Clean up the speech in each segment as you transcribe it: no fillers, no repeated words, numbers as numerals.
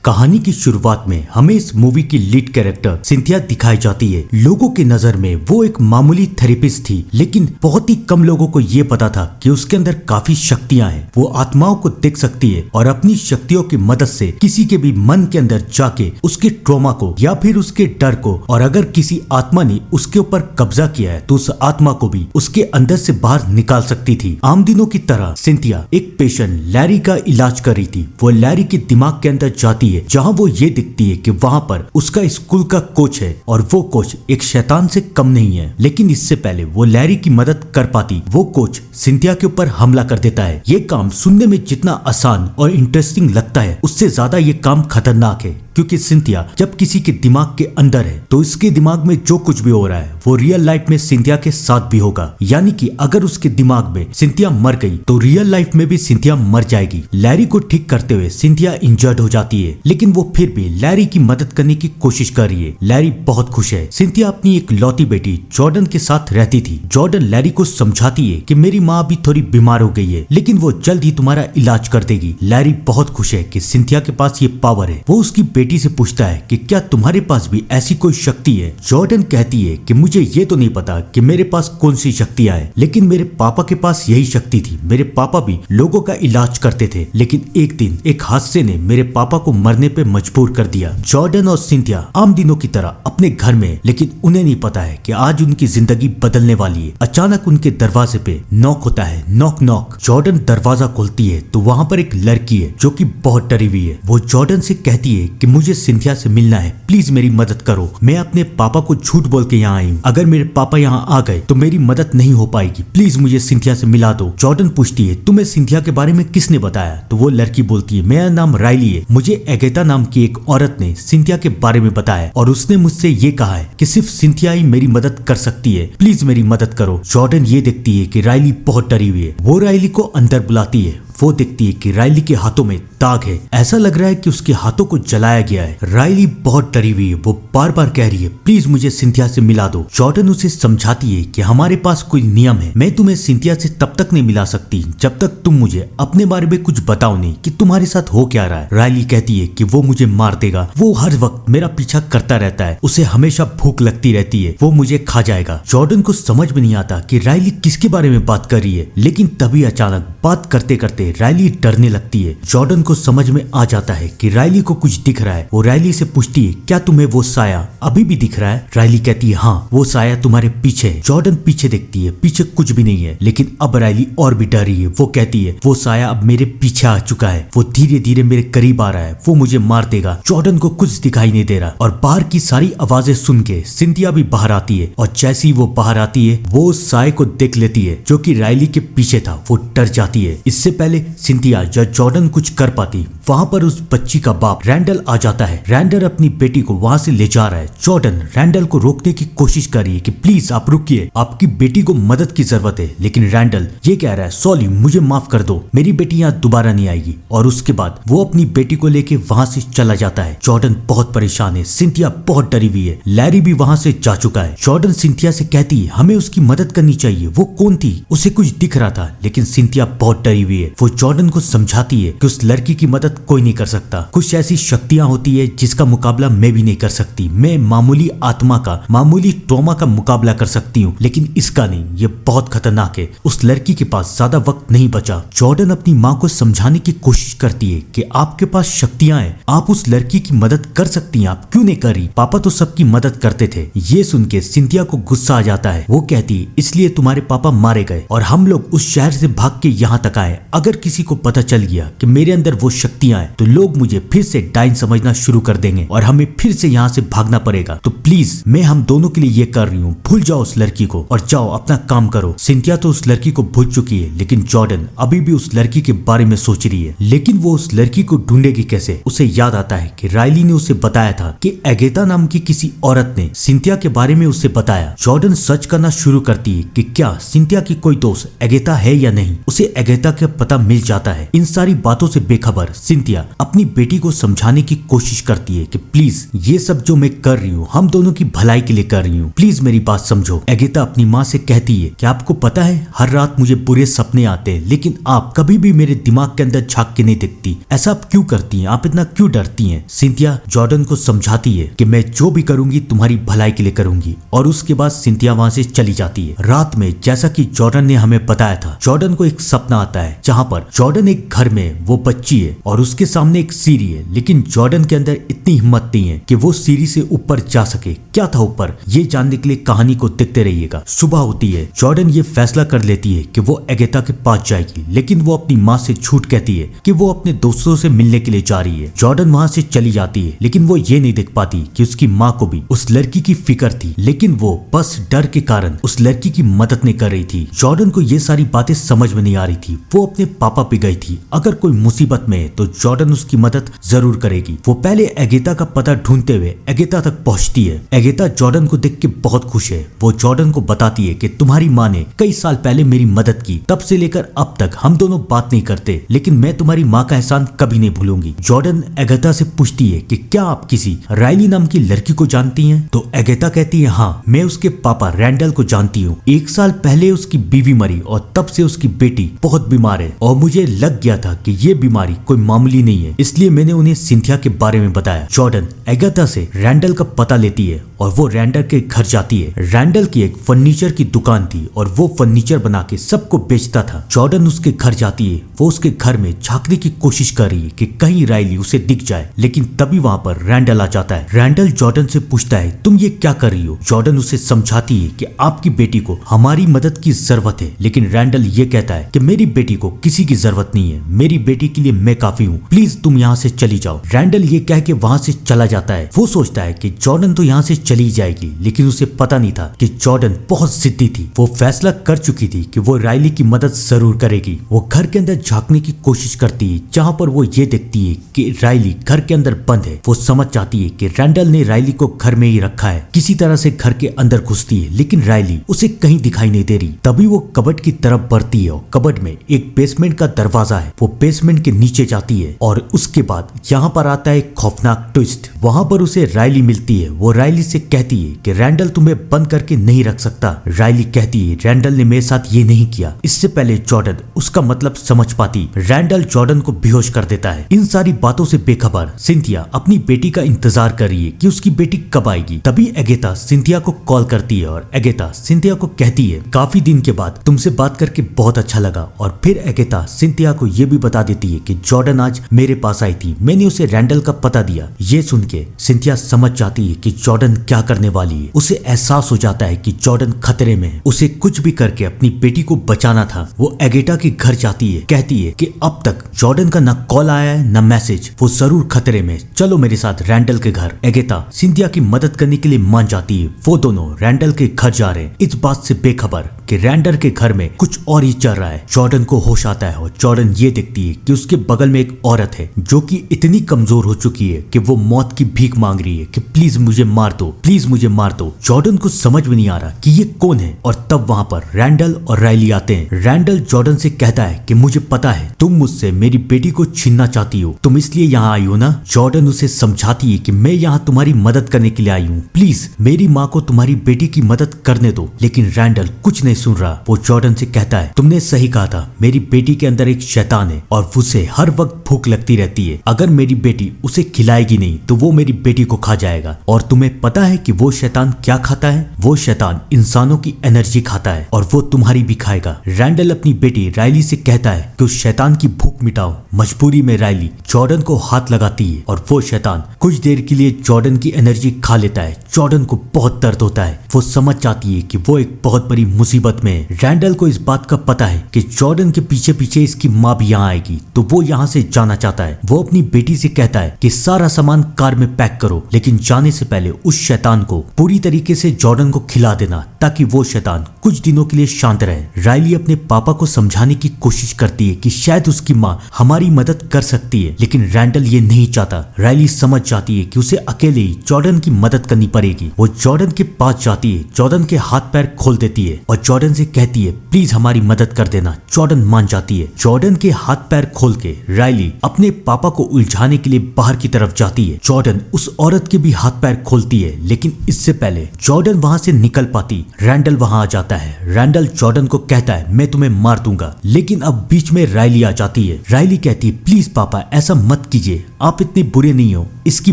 कहानी की शुरुआत में हमें इस मूवी की लीड कैरेक्टर सिंथिया दिखाई जाती है। लोगों की नजर में वो एक मामूली थेरेपिस्ट थी, लेकिन बहुत ही कम लोगों को ये पता था कि उसके अंदर काफी शक्तियां हैं। वो आत्माओं को देख सकती है और अपनी शक्तियों की मदद से किसी के भी मन के अंदर जाके उसके ट्रॉमा को या फिर उसके डर को, और अगर किसी आत्मा ने उसके ऊपर कब्जा किया है तो उस आत्मा को भी उसके अंदर से बाहर निकाल सकती थी। आम दिनों की तरह सिंथिया एक पेशेंट लैरी का इलाज कर रही थी। वो लैरी के दिमाग के अंदर जाती है, जहां वो ये दिखती है कि वहां पर उसका स्कूल का कोच है और वो कोच एक शैतान से कम नहीं है। लेकिन इससे पहले वो लैरी की मदद कर पाती, वो कोच सिंथिया के ऊपर हमला कर देता है। ये काम सुनने में जितना आसान और इंटरेस्टिंग लगता है, उससे ज्यादा ये काम खतरनाक है, क्योंकि सिंथिया जब किसी के दिमाग के अंदर है तो इसके दिमाग में जो कुछ भी हो रहा है वो रियल लाइफ में सिंथिया के साथ भी होगा। यानी कि अगर उसके दिमाग में सिंथिया मर गई तो रियल लाइफ में भी सिंथिया मर जाएगी। लैरी को ठीक करते हुए सिंथिया इंजर्ड हो जाती है, लेकिन वो फिर भी लैरी की मदद करने की कोशिश कर रही है। लैरी बहुत खुश है। सिंथिया अपनी एक लौती बेटी जॉर्डन के साथ रहती थी। जॉर्डन लैरी को समझाती है कि मेरी माँ अभी थोड़ी बीमार हो गई है, लेकिन वो जल्द ही तुम्हारा इलाज कर देगी। लैरी बहुत खुश है कि सिंथिया के पास ये पावर है। वो उसकी बेटी से पूछता है कि क्या तुम्हारे पास भी ऐसी कोई शक्ति है। जॉर्डन कहती है कि मुझे ये तो नहीं पता कि मेरे पास कौन सी शक्तियां हैं, लेकिन मेरे पापा के पास यही शक्ति थी। मेरे पापा भी लोगों का इलाज करते थे, लेकिन एक दिन एक हादसे ने मेरे पापा को मरने पे मजबूर कर दिया। जॉर्डन और सिंथिया आम दिनों की तरह अपने घर में, लेकिन उन्हें नहीं पता है कि आज उनकी जिंदगी बदलने वाली है। अचानक उनके दरवाजे पे नॉक होता है। Knock knock. जॉर्डन दरवाजा खोलती है तो वहाँ पर एक लड़की है जो कि बहुत डरी हुई है। वो जॉर्डन से कहती है कि मुझे सिंथिया से मिलना है, प्लीज मेरी मदद करो। मैं अपने पापा को झूठ बोल के यहाँ आई हूँ। अगर मेरे पापा यहाँ आ गए तो मेरी मदद नहीं हो पाएगी। प्लीज मुझे सिंथिया से मिला दो। जॉर्डन पूछती है तुम्हें सिंथिया के बारे में किसने बताया? तो वो लड़की बोलती है मेरा नाम राइली है। मुझे एगेता नाम की एक औरत ने सिंथिया के बारे में बताया और उसने मुझसे ये कहा है कि सिर्फ सिंथिया ही मेरी मदद कर सकती है। प्लीज मेरी मदद करो। जॉर्डन ये देखती है कि राइली बहुत डरी हुई है। वो राइली को अंदर बुलाती है। वो देखती है कि राइली के हाथों में दाग है। ऐसा लग रहा है कि उसके हाथों को जलाया गया है। राइली बहुत डरी हुई है। वो बार बार कह रही है प्लीज मुझे सिंथिया से मिला दो। जॉर्डन उसे समझाती है कि हमारे पास कोई नियम है। मैं तुम्हें सिंथिया से तब तक नहीं मिला सकती जब तक तुम मुझे अपने बारे में कुछ बताओ नहीं कि तुम्हारे साथ हो क्या रहा है। राइली कहती है कि वो मुझे मार देगा। वो हर वक्त मेरा पीछा करता रहता है। उसे हमेशा भूख लगती रहती है। वो मुझे खा जाएगा। जॉर्डन को समझ में नहीं आता कि राइली किसके बारे में बात कर रही है, लेकिन तभी अचानक बात करते करते राइली डरने लगती है। जॉर्डन को समझ में आ जाता है कि राइली को कुछ दिख रहा है। वो राइली से पूछती है क्या तुम्हें वो साया अभी भी दिख रहा है? राइली कहती है हाँ, वो साया तुम्हारे पीछे है। जॉर्डन पीछे देखती है, पीछे कुछ भी नहीं है, लेकिन अब राइली और भी डर रही है। वो कहती है वो साया अब मेरे पीछे आ चुका है। वो धीरे धीरे मेरे करीब आ रहा है। वो मुझे मार देगा। जॉर्डन को कुछ दिखाई नहीं दे रहा और बाहर की सारी आवाजें सुन के सिंथिया भी बाहर आती है, और जैसी वो बाहर आती है वो उस साये को देख लेती है जो कि राइली के पीछे था। वो डर जाती है। इससे पहले सिंथिया या जॉर्डन कुछ कर पाती, वहाँ पर उस बच्ची का बाप रैंडल आ जाता है। रैंडल अपनी बेटी को वहाँ से ले जा रहा है। जॉर्डन रैंडल को रोकने की कोशिश कर रही है कि प्लीज आप रुकिए, आपकी बेटी को मदद की जरूरत है, लेकिन रैंडल ये कह रहा है सॉरी मुझे माफ कर दो, मेरी बेटी यहाँ दोबारा नहीं आएगी। और उसके बाद वो अपनी बेटी को लेके वहाँ से चला जाता है। जॉर्डन बहुत परेशान है। सिंथिया बहुत डरी हुई है। लैरी भी वहाँ से जा चुका है। जॉर्डन सिंथिया से कहती है हमें उसकी मदद करनी चाहिए। वो कौन थी? उसे कुछ दिख रहा था, लेकिन सिंथिया बहुत डरी हुई है। वो जॉर्डन को समझाती है कि उस लड़की की मदद कोई नहीं कर सकता। कुछ ऐसी शक्तियां होती है जिसका मुकाबला मैं भी नहीं कर सकती। मैं मामूली आत्मा का, मामूली ट्रॉमा का मुकाबला कर सकती हूँ, लेकिन इसका नहीं। ये बहुत खतरनाक है। उस लड़की के पास ज्यादा वक्त नहीं बचा। जॉर्डन अपनी माँ को समझाने की कोशिश करती है कि आपके पास शक्तियां हैं, आप उस लड़की की मदद कर सकती हैं, आप क्यों नहीं कर रही? पापा तो सबकी मदद करते थे। ये सुन के सिंथिया को गुस्सा आ जाता है। वो कहती है इसलिए तुम्हारे पापा मारे गए और हम लोग उस शहर से भाग के यहाँ तक आए। अगर किसी को पता चल गया कि मेरे अंदर वो शक्तियां हैं तो लोग मुझे फिर से डाइन समझना शुरू कर देंगे और हमें फिर से यहाँ से भागना पड़ेगा। तो प्लीज मैं हम दोनों के लिए ये कर रही हूँ, भूल जाओ उस लड़की को और जाओ अपना काम करो। सिंथिया तो उस लड़की को भूल चुकी है, लेकिन जॉर्डन अभी भी उस लड़की के बारे में सोच रही है। लेकिन वो उस लड़की को ढूंढेगी कैसे? उसे याद आता है कि राइली ने उसे बताया था कि एगेता नाम की किसी औरत ने सिंथिया के बारे में उसे बताया। जॉर्डन सर्च करना शुरू करती है कि क्या सिंथिया की कोई दोस्त एगेता है या नहीं। उसे एगेता का पता मिल जाता है। इन सारी बातों से बेखबर सिंथिया अपनी बेटी को समझाने की कोशिश करती है कि प्लीज ये सब जो मैं कर रही हूँ हम दोनों की भलाई के लिए कर रही हूँ, प्लीज मेरी बात समझो। एगेता अपनी माँ से कहती है कि आपको पता है हर रात मुझे बुरे सपने आते हैं, लेकिन आप कभी भी मेरे दिमाग के अंदर झांक के नहीं दिखती। ऐसा आप क्यों करती हैं? आप इतना क्यों डरती हैं? सिंथिया जॉर्डन को समझाती है कि मैं जो भी करूंगी तुम्हारी भलाई के लिए करूंगी, और उसके बाद सिंथिया वहाँ से चली जाती है। रात में जैसा कि जॉर्डन ने हमें बताया था, जॉर्डन को एक सपना आता है जहाँ पर जॉर्डन एक घर में वो बच्ची है और उसके सामने एक सीढ़ी है, लेकिन जॉर्डन के अंदर इतनी हिम्मत नहीं है कि वो सीढ़ी से ऊपर जा सके। क्या था ऊपर, ये जानने के लिए कहानी को देखते रहिएगा। सुबह होती है, जॉर्डन ये फैसला कर लेती है कि वो एगेता के पास जाएगी, लेकिन वो अपनी माँ से झूठ कहती है कि वो अपने दोस्तों से मिलने के लिए जा रही है। जॉर्डन वहाँ से चली जाती है, लेकिन वो ये नहीं देख पाती कि उसकी माँ को भी उस लड़की की फिक्र थी, लेकिन वो बस डर के कारण उस लड़की की मदद नहीं कर रही थी। जॉर्डन को ये सारी बातें समझ में नहीं आ रही थी। वो अपने पापा पे गई थी, अगर कोई मुसीबत में है तो जॉर्डन उसकी मदद जरूर करेगी। वो पहले एगेता का पता ढूंढते हुए एगेता तक पहुंचती है। एगेता जॉर्डन को देख के बहुत खुश है। वो जॉर्डन को बताती है कि तुम्हारी माँ ने कई साल पहले मेरी मदद की, तब से लेकर अब तक हम दोनों बात नहीं करते, लेकिन मैं तुम्हारी माँ का एहसान कभी नहीं भूलूंगी। जॉर्डन एगेता से पूछती है कि क्या आप किसी राइली नाम की लड़की को जानती हैं? तो एगेता कहती है हाँ, मैं उसके पापा रैंडल को जानती हूँ। 1 साल पहले उसकी बीवी मरी और तब से उसकी बेटी बहुत बीमार है, और मुझे लग गया था कि ये बीमारी कोई मामूली नहीं है, इसलिए मैंने उन्हें सिंथिया के बारे में बताया। जॉर्डन एगेता से रैंडल का पता लेती है और वो रैंडल के घर जाती है। रैंडल की एक फर्नीचर की दुकान थी और वो फर्नीचर बना के सबको बेचता था। जॉर्डन उसके घर जाती है। वो उसके घर में झांकने की कोशिश कर रही है कि कहीं राइली उसे दिख जाए, लेकिन तभी वहाँ पर रैंडल आ जाता है। रैंडल जॉर्डन से पूछता है तुम ये क्या कर रही हो? जॉर्डन उसे समझाती है कि आपकी बेटी को हमारी मदद की जरूरत है, लेकिन रैंडल ये कहता है कि मेरी बेटी को किसी की जरूरत नहीं है, मेरी बेटी के लिए मैं काफी हूँ, प्लीज तुम यहाँ से चली जाओ। रैंडल ये कह के वहाँ से चला जाता है। वो सोचता है कि जॉर्डन तो यहाँ से चली जाएगी, लेकिन उसे पता नहीं था कि जॉर्डन बहुत जिद्दी थी। वो फैसला कर चुकी थी कि वो राइली की मदद जरूर करेगी। वो घर के अंदर झांकने की कोशिश करती है, जहाँ पर वो ये देखती है कि राइली घर के अंदर बंद है। वो समझ जाती है कि रैंडल ने राइली को घर में ही रखा है। किसी तरह से घर के अंदर घुसती है, लेकिन राइली उसे कहीं दिखाई नहीं दे रही। तभी वो कबर्ड की तरफ बढ़ती है और कबर्ड में एक बेसमेंट का दरवाजा है। वो बेसमेंट के नीचे जाती है और उसके बाद यहाँ पर आता है एक खौफनाक ट्विस्ट। वहाँ पर उसे राइली मिलती है। वो राइली से कहती है कि रैंडल तुम्हें बंद करके नहीं रख सकता। राइली कहती है रैंडल ने मेरे साथ ये नहीं किया। इससे पहले जॉर्डन उसका मतलब समझ पाती, रैंडल जॉर्डन को बेहोश कर देता है। इन सारी बातों से बेखबर सिंथिया अपनी बेटी का इंतजार कर रही है कि उसकी बेटी कब आएगी। तभी एगेता सिंथिया को कॉल करती है और एगेता सिंथिया को कहती है काफी दिन के बाद तुमसे बात करके बहुत अच्छा लगा। और फिर एगेता सिंथिया को यह भी बता देती है कि जॉर्डन आज मेरे पास आई थी, मैंने उसे रैंडल का पता दिया। ये सुन के सिंथिया समझ जाती है कि जॉर्डन क्या करने वाली है। उसे एहसास हो जाता है कि जॉर्डन खतरे में है, उसे कुछ भी करके अपनी बेटी को बचाना था। वो एगेटा के घर जाती है, कहती है कि अब तक जॉर्डन का न कॉल आया है न मैसेज, वो जरूर खतरे में, चलो मेरे साथ रैंडल के घर। एगेता सिंथिया की मदद करने के लिए मान जाती है। वो दोनों रैंडल के घर जा रहे हैं, इस बात से बेखबर कि रैंडल के घर में कुछ और ही चल रहा है। जॉर्डन को होश आता है और जॉर्डन ये देखती है कि उसके बगल में एक औरत है जो कि इतनी कमजोर हो चुकी है कि वो मौत की भीख मांग रही है कि प्लीज मुझे मार दो, प्लीज मुझे मार दो। जॉर्डन को समझ में नहीं आ रहा कि ये कौन है, और तब वहाँ पर रैंडल और राइली आते हैं। रैंडल जॉर्डन से कहता है कि मुझे पता है तुम मुझसे मेरी बेटी को छीनना चाहती हो, तुम इसलिए यहाँ आई हो ना। जॉर्डन उसे समझाती है कि मैं यहाँ तुम्हारी मदद करने के लिए आई हूँ, प्लीज मेरी माँ को तुम्हारी बेटी की मदद करने दो। लेकिन रैंडल कुछ नहीं सुन रहा। वो जॉर्डन से कहता है तुमने सही कहा था, मेरी बेटी के अंदर एक शैतान है और उसे हर वक्त भूख लगती रहती है। अगर मेरी बेटी उसे खिलाएगी नहीं तो वो मेरी बेटी को खा जाएगा। और तुम्हें पता है कि वो शैतान क्या खाता है? वो शैतान इंसानों की एनर्जी खाता है और वो तुम्हारी भी खाएगा। रैंडल अपनी बेटी राइली से कहता है कि उस शैतान की भूख मिटाओ। मजबूरी में राइली जॉर्डन को हाथ लगाती है और वो शैतान कुछ देर के लिए जॉर्डन की एनर्जी खा लेता है। जॉर्डन को बहुत दर्द होता है। वो समझ जाती है कि वो एक बहुत बड़ी मुसीबत में है। रैंडल को इस बात का पता है कि जॉर्डन के पीछे पीछे इसकी माँ भी यहाँ आएगी, तो वो यहाँ से जाना चाहता है। वो अपनी बेटी से कहता है कि सारा सामान कार में पैक करो, लेकिन जाने से पहले उस शैतान को पूरी तरीके से जॉर्डन को खिला देना ताकि वो शैतान कुछ दिनों के लिए शांत रहे। राइली अपने पापा को समझाने की कोशिश करती है कि शायद उसकी माँ हमारी मदद कर सकती है, लेकिन रैंडल ये नहीं चाहता। राइली समझ जाती है कि उसे अकेले ही जॉर्डन की मदद करनी पड़ेगी। वो जॉर्डन के पास जाती है, जॉर्डन के हाथ पैर खोल देती है और जॉर्डन से कहती है प्लीज हमारी मदद कर देना। जॉर्डन मान जाती है। जॉर्डन के हाथ पैर खोल के राइली अपने पापा को उलझाने के लिए बाहर की तरफ जाती है। जॉर्डन उस औरत के भी हाथ पैर खोलती है, लेकिन इससे पहले जॉर्डन वहां से निकल पाती रैंडल वहां आ जाता है। रैंडल जॉर्डन को कहता है मैं तुम्हें मार दूंगा, लेकिन अब बीच में राइली आ जाती है। राइली कहती है प्लीज पापा ऐसा मत कीजिए, आप इतने बुरे नहीं हो, इसकी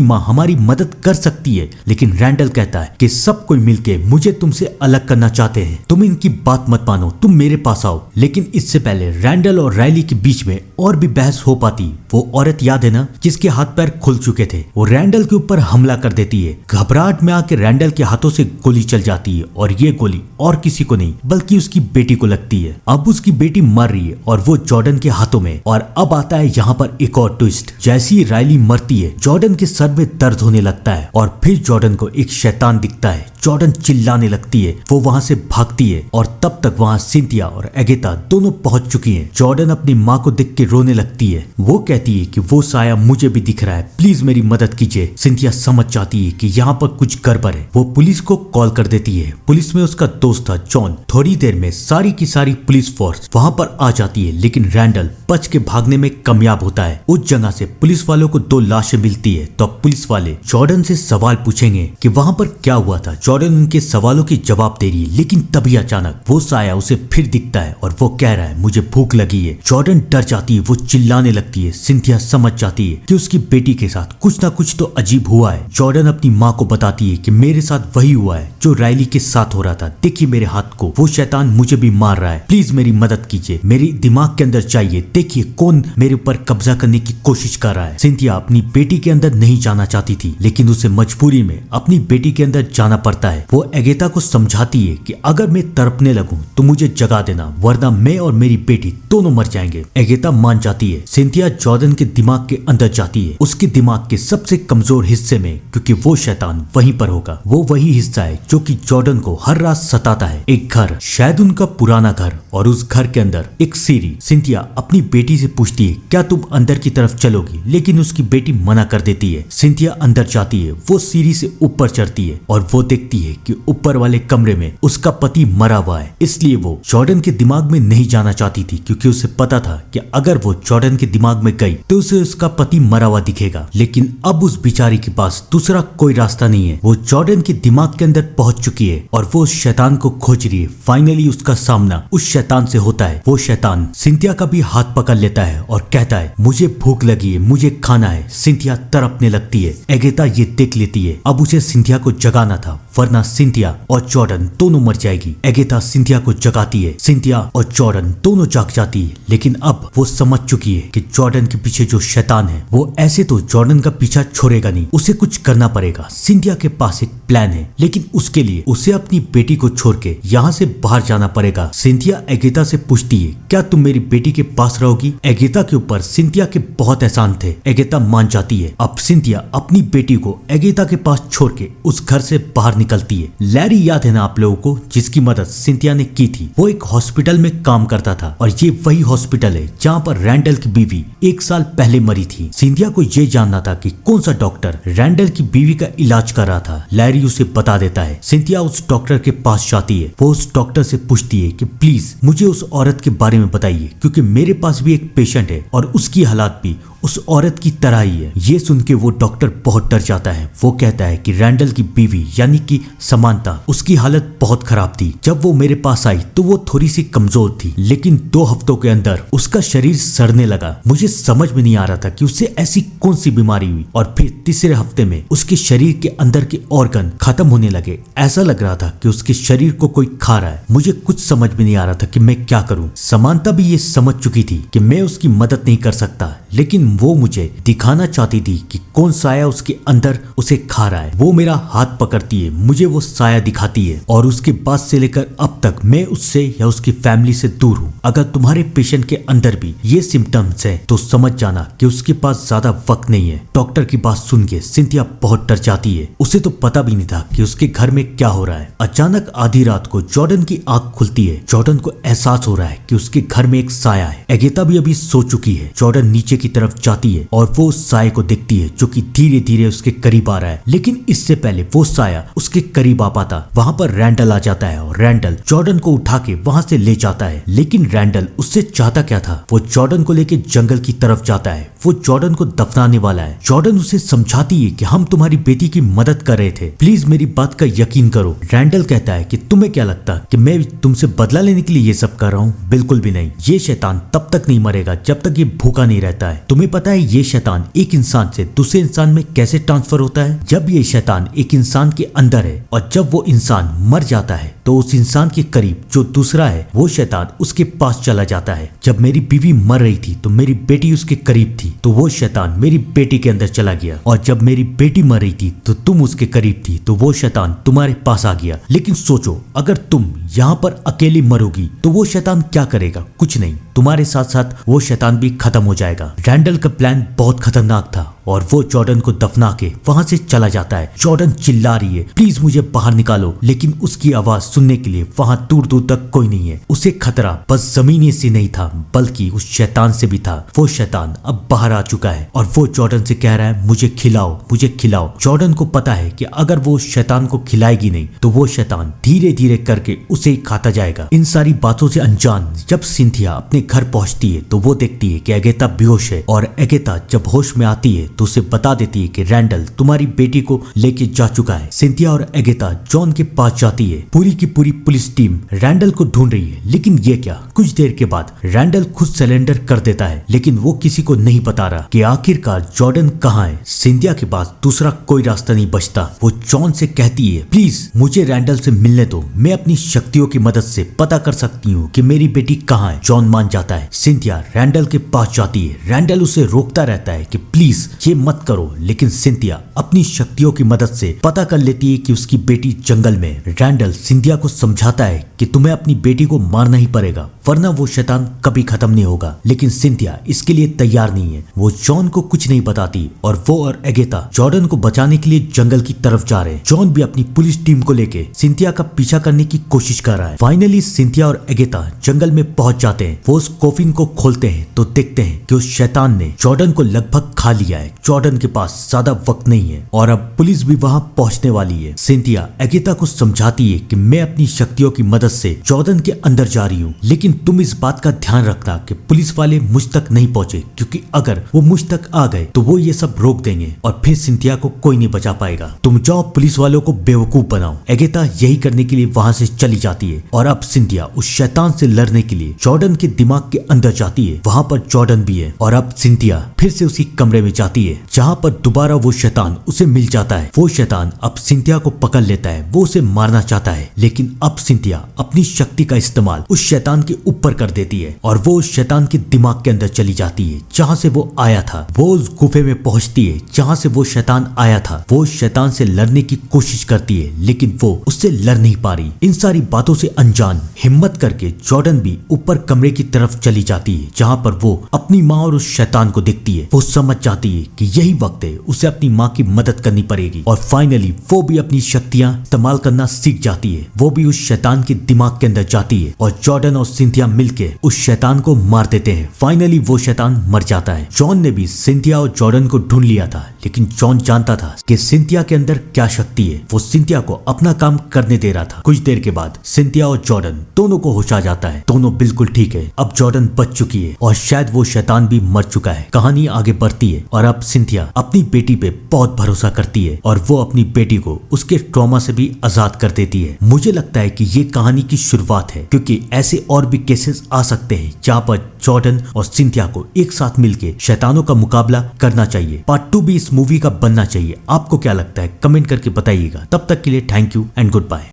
माँ हमारी मदद कर सकती है। लेकिन रैंडल कहता है कि सब कोई मिलके मुझे तुमसे अलग करना चाहते हैं, तुम इनकी बात मत मानो, तुम मेरे पास आओ। लेकिन इससे पहले रैंडल और राइली के बीच में और भी बहस हो पाती। वो औरत याद है ना जिसके हाथ पैर खुल चुके थे, वो रैंडल के ऊपर हमला कर देती है। घबराहट में आके रैंडल के हाथों से गोली चल जाती है और ये गोली और किसी को नहीं बल्कि उसकी बेटी को लगती है। अब उसकी बेटी मर रही है और वो जॉर्डन के हाथों में। और अब आता है यहाँ पर एक और ट्विस्ट। जैसी ही राइली मरती है जॉर्डन के सर में दर्द होने लगता है और फिर जॉर्डन को एक शैतान दिखता है। जॉर्डन चिल्लाने लगती है, वो वहां से भागती है और तब तक वहां सिंथिया और एगेता दोनों पहुंच चुकी हैं। जॉर्डन अपनी माँ को देख के रोने लगती है। वो कहती है कि वो साया मुझे भी दिख रहा है, प्लीज मेरी मदद कीजिए। सिंथिया समझ जाती है कि यहाँ पर कुछ गड़बड़ है। वो पुलिस को कॉल कर देती है। पुलिस में उसका दोस्त था जॉन। थोड़ी देर में सारी की सारी पुलिस फोर्स वहां पर आ जाती है, लेकिन रैंडल बच के भागने में कामयाब होता है। उस जगह से पुलिस वालों को 2 लाशें मिलती है। तो पुलिस वाले जॉर्डन से सवाल पूछेंगे कि वहां पर क्या हुआ था। जॉर्डन उनके सवालों के जवाब दे रही है, लेकिन तभी अचानक वो साया उसे फिर दिखता है और वो कह रहा है मुझे भूख लगी है। जॉर्डन डर जाती है, वो चिल्लाने लगती है। सिंथिया समझ जाती है कि उसकी बेटी के साथ कुछ ना कुछ तो अजीब हुआ है। जॉर्डन अपनी माँ को बताती है कि मेरे साथ वही हुआ है जो राइली के साथ हो रहा था, देखिए मेरे हाथ को, वो शैतान मुझे भी मार रहा है, प्लीज मेरी मदद कीजिए, मेरी दिमाग के अंदर चाहिए, देखिए कौन मेरे ऊपर कब्जा करने की कोशिश कर रहा है। सिंथिया अपनी बेटी के अंदर नहीं जाना चाहती थी, लेकिन उसे मजबूरी में अपनी बेटी के अंदर जाना पड़ता है। वो एगेता को समझाती है कि अगर मैं तड़पने लगूं तो मुझे जगा देना, वरना मैं और मेरी बेटी दोनों मर जाएंगे। एगेता मान जाती है। सिंथिया जॉर्डन के दिमाग के अंदर जाती है, उसके दिमाग के सबसे कमजोर हिस्से में, क्योंकि वो शैतान वहीं पर होगा। वो वही हिस्सा है जो कि जॉर्डन को हर रात सताता है। एक घर, शायद उनका पुराना घर, और उस घर के अंदर एक सीढ़ी। सिंथिया अपनी बेटी से पूछती है क्या तुम अंदर की तरफ चलोगी, लेकिन उसकी बेटी मना कर देती है। सिंथिया अंदर जाती है, वो सीढ़ी से ऊपर चढ़ती है और वो देखती है कि ऊपर वाले कमरे में उसका पति मरा हुआ है। इसलिए वो जॉर्डन के दिमाग में नहीं जाना चाहती थी, क्योंकि उसे पता था कि अगर वो जॉर्डन के दिमाग में गई तो उसे उसका पति मरा हुआ दिखेगा। लेकिन अब उस बिचारी के पास दूसरा कोई रास्ता नहीं है। वो जॉर्डन के दिमाग के अंदर पहुंच चुकी है और वो उस शैतान को खोज रही है। फाइनली उसका सामना उस शैतान से होता है। वो शैतान सिंथिया का भी हाथ पकड़ लेता है और कहता है मुझे भूख लगी है, मुझे खाना है। सिंथिया तड़पने लगती है। एगेता ये देख लेती है, अब उसे सिंथिया को जगाना था, वरना सिंथिया और जॉर्डन दोनों मर जाएगी। एगेता सिंथिया को जगाती है। सिंथिया और जॉर्डन दोनों जाग जाती है, लेकिन अब वो समझ चुकी है कि जॉर्डन के पीछे जो शैतान है वो ऐसे तो जॉर्डन का पीछा छोड़ेगा नहीं, उसे कुछ करना पड़ेगा। सिंथिया के पास एक प्लान है, लेकिन उसके लिए उसे अपनी बेटी को छोड़ के यहाँ से बाहर जाना पड़ेगा। सिंथिया एगेता से पूछती है क्या तुम मेरी बेटी के पास रहोगी। एगेता के ऊपर सिंथिया के बहुत एहसान थे। एगेता मान जाती है। अब सिंथिया अपनी बेटी को एगेता के पास छोड़ के उस घर से बाहर निकलती है। लैरी याद है ना आप लोगों को, जिसकी मदद सिंथिया ने की थी। वो एक हॉस्पिटल में काम करता था और ये वही हॉस्पिटल है जहाँ पर रैंडल की बीवी 1 साल पहले मरी थी। सिंथिया को ये जानना था कि कौन सा डॉक्टर रैंडल की बीवी का इलाज कर रहा था। लैरी उसे बता देता है। सिंथिया उस डॉक्टर के पास जाती है। वो उस डॉक्टर से पूछती है कि प्लीज मुझे उस औरत के बारे में बताइए, क्योंकि मेरे पास भी एक पेशेंट है और उसकी हालात भी उस औरत की तरह ही है। ये सुन के वो डॉक्टर बहुत डर जाता है। वो कहता है कि रैंडल की बीवी यानी कि समांता, उसकी हालत बहुत खराब थी। जब वो मेरे पास आई तो वो थोड़ी सी कमजोर थी, लेकिन 2 हफ्तों के अंदर उसका शरीर सड़ने लगा। मुझे समझ में नहीं आ रहा था कि उससे ऐसी कौन सी बीमारी हुई, और फिर तीसरे हफ्ते में उसके शरीर के अंदर के ऑर्गन खत्म होने लगे। ऐसा लग रहा था कि उसके शरीर को कोई खा रहा है। मुझे कुछ समझ में नहीं आ रहा था कि मैं क्या करूं। समांता भी ये समझ चुकी थी कि मैं उसकी मदद नहीं कर सकता, लेकिन लेकिन वो मुझे दिखाना चाहती थी कि कौन साया उसके अंदर उसे खा रहा है। वो मेरा हाथ पकड़ती है, मुझे वो साया दिखाती है और उसके बाद से लेकर अब तक मैं उससे या उसकी फैमिली से दूर हूँ। अगर तुम्हारे पेशेंट के अंदर भी ये सिम्टम्स है तो समझ जाना कि उसके पास ज्यादा वक्त नहीं है। डॉक्टर की बात सुन के सिंथिया बहुत डर जाती है। उसे तो पता भी नहीं था कि उसके घर में क्या हो रहा है। अचानक आधी रात को जॉर्डन की आंख खुलती है। जॉर्डन को एहसास हो रहा है कि उसके घर में एक साया है। एगेता भी अभी सो चुकी है। जॉर्डन नीचे की तरफ जाती है और वो उस साये को देखती है जो कि धीरे धीरे उसके करीब आ रहा है। लेकिन इससे पहले वो साया उसके करीब आ पाता, वहां पर रैंडल आ जाता है और रैंडल जॉर्डन को उठा के वहां से ले जाता है। लेकिन रैंडल उससे चाहता क्या था? वो जॉर्डन को लेके जंगल की तरफ जाता है। वो जॉर्डन को दफनाने वाला है। जॉर्डन उसे समझाती है कि हम तुम्हारी बेटी की मदद कर रहे थे, प्लीज मेरी बात का यकीन करो। रैंडल कहता है कि तुम्हें क्या लगता कि मैं तुमसे बदला लेने के लिए ये सब कर रहा हूँ? बिल्कुल भी नहीं। ये शैतान तब तक नहीं मरेगा जब तक ये भूखा नहीं रहता है। तुम्हें पता है ये शैतान एक इंसान से दूसरे इंसान में कैसे ट्रांसफर होता है? जब ये शैतान एक इंसान के अंदर है और जब वो इंसान मर जाता है तो उस इंसान के करीब जो दूसरा है वो शैतान उसके पास चला जाता है। जब मेरी बीवी मर रही थी तो मेरी बेटी उसके करीब थी, तो वो शैतान मेरी बेटी के अंदर चला गया। और जब मेरी बेटी मर रही थी तो तुम उसके करीब थी, तो वो शैतान तुम्हारे पास आ गया। लेकिन सोचो, अगर तुम यहाँ पर अकेली मरोगी तो वो शैतान क्या करेगा? कुछ नहीं, तुम्हारे साथ साथ वो शैतान भी खत्म हो जाएगा। रैंडल का प्लान बहुत खतरनाक था और वो जॉर्डन को दफना के वहां से चला जाता है। जॉर्डन चिल्ला रही है, प्लीज मुझे बाहर निकालो, लेकिन उसकी आवाज सुनने के लिए वहां दूर दूर तक कोई नहीं है। उसे खतरा बस जमीन से नहीं था बल्कि उस शैतान से भी था। वो शैतान अब बाहर आ चुका है और वो जॉर्डन से कह रहा है, मुझे खिलाओ, मुझे खिलाओ। जॉर्डन को पता है कि अगर वो शैतान को खिलाएगी नहीं तो वो शैतान धीरे धीरे करके उसे ही खाता जाएगा। इन सारी बातों से अनजान जब सिंथिया अपने घर पहुंचती है तो वो देखती है कि एगेता बेहोश है और एगेता जब होश में आती है तो उसे बता देती है कि रैंडल तुम्हारी बेटी को लेके जा चुका है। सिंथिया और एगेता जॉन के पास जाती है। पूरी की पूरी पुलिस टीम रैंडल को ढूंढ रही है, लेकिन ये क्या? कुछ देर के बाद रैंडल खुद सरेंडर कर देता है, लेकिन वो किसी को नहीं बता रहा कि आखिरकार जॉर्डन कहाँ है। सिंथिया के पास दूसरा कोई रास्ता नहीं बचता। वो जॉन से कहती है, प्लीज मुझे रैंडल से मिलने दो, मैं अपनी शक्तियों की मदद से पता कर सकती हूँ कि मेरी बेटी कहाँ है। जॉन मान जाता है। सिंथिया रैंडल के पास जाती है। रैंडल उसे रोकता रहता है कि प्लीज ये मत करो, लेकिन सिंथिया अपनी शक्तियों की मदद से पता कर लेती है कि उसकी बेटी जंगल में। रैंडल सिंथिया को समझाता है कि तुम्हें अपनी बेटी को मारना ही पड़ेगा वरना वो शैतान कभी खत्म नहीं होगा, लेकिन सिंथिया इसके लिए तैयार नहीं है। वो जॉन को कुछ नहीं बताती और वो और एगेता जॉर्डन को बचाने के लिए जंगल की तरफ जा रहे हैं। जॉन भी अपनी पुलिस टीम को लेके सिंथिया का पीछा करने की कोशिश कर रहा है। फाइनली सिंथिया और एगेता जंगल में पहुंच जाते हैं। वो उस कोफिन को खोलते हैं तो देखते हैं कि उस शैतान ने जॉर्डन को लगभग खा लिया है। जॉर्डन के पास ज्यादा वक्त नहीं है और अब पुलिस भी वहां पहुंचने वाली है। सिंथिया एगेता को समझाती है कि मैं अपनी शक्तियों की मदद से जॉर्डन के अंदर जा रही हूँ, लेकिन तुम इस बात का ध्यान रखना कि पुलिस वाले मुझ तक नहीं पहुंचे, क्योंकि अगर वो मुझ तक आ गए तो वो ये सब रोक देंगे और फिर सिंथिया को कोई नहीं बचा पाएगा। तुम जाओ पुलिस वालों को बेवकूफ बनाओ। एगेता यही करने के लिए वहां से चली जाती है और अब सिंथिया उस शैतान से लड़ने के लिए जॉर्डन के दिमाग के अंदर जाती है। वहां पर जॉर्डन भी है और अब सिंथिया फिर से उसी कमरे में जाती है जहां पर दोबारा वो शैतान उसे मिल जाता है। वो शैतान अब सिंथिया को पकड़ लेता है। वो उसे मारना चाहता है, लेकिन अब सिंथिया अपनी शक्ति का इस्तेमाल उस शैतान के ऊपर कर देती है और वो उस शैतान के दिमाग के अंदर चली जाती है जहां से वो आया था। वो उस गुफे में पहुंचती है जहां से वो शैतान आया था। वो उस शैतान से लड़ने की कोशिश करती है, लेकिन वो उससे लड़ नहीं पा रही। इन सारी बातों से अनजान हिम्मत करके जॉर्डन भी ऊपर कमरे की तरफ चली जाती है जहां पर वो अपनी माँ और उस शैतान को देखती है। वो समझ जाती है कि यही वक्त है उसे अपनी माँ की मदद करनी पड़ेगी और फाइनली वो भी अपनी शक्तियां इस्तेमाल करना सीख जाती है। वो भी उस शैतान के दिमाग के अंदर जाती है और जॉर्डन और सिंथिया मिलके उस शैतान को मार देते हैं। फाइनली वो शैतान मर जाता है। जॉन ने भी सिंथिया और जॉर्डन को ढूंढ लिया था, लेकिन जॉन जानता था कि सिंथिया के अंदर क्या शक्ति है। वो सिंथिया को अपना काम करने दे रहा था। कुछ देर के बाद सिंथिया और जॉर्डन दोनों को होश आ जाता है। दोनों बिल्कुल ठीक है। अब जॉर्डन बच चुकी है और शायद वो शैतान भी मर चुका है। कहानी आगे बढ़ती है और अब सिंथिया अपनी बेटी पे बहुत भरोसा करती है और वो अपनी बेटी को उसके ट्रॉमा से भी आजाद कर देती है। मुझे लगता है कि ये कहानी की शुरुआत है, क्योंकि ऐसे और भी केसेस आ सकते हैं जहाँ पर जॉर्डन और सिंथिया को एक साथ मिलकर शैतानों का मुकाबला करना चाहिए। पार्ट 2 भी इस मूवी का बनना चाहिए। आपको क्या लगता है? कमेंट करके बताइएगा। तब तक के लिए thank you and good bye.